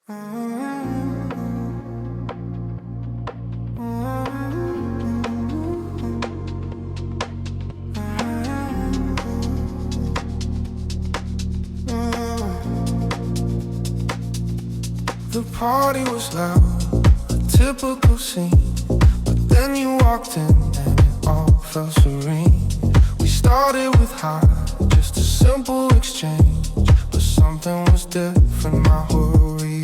The party was loud, a typical scene. But then you walked in and it all felt serene. We started with high, just a simple exchange. But something was different, my world rearranged.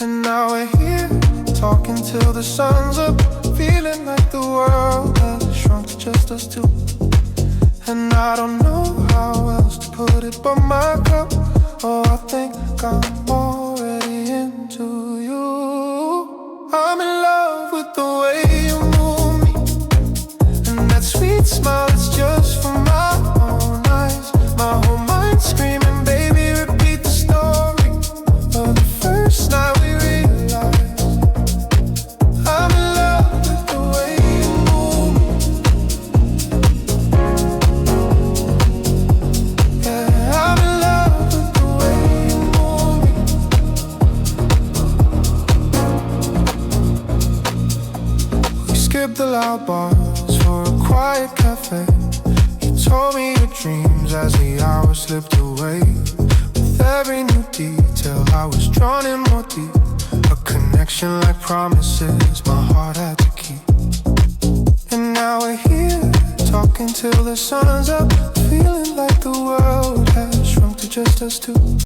And now we're here, talking till the sun's up, feeling like the world has shrunk to just us two. And I don't know how else to put it but my cup. Oh, I think I'm already into you. I'm in love with the way you move me, and that sweet smile is just for my own eyes. My whole mind's screaming, baby, repeat the story of the first night we realized. I'm in love with the way you move me. Yeah, I'm in love with the way you move me. We skipped the loud bars for a quiet cafe. You told me your dreams as the hours slipped away. With every new detail I was drawn in more deep. A connection like promises my heart had to keep. And now we're here, talking till the sun's up, feeling like the world has shrunk to just us two.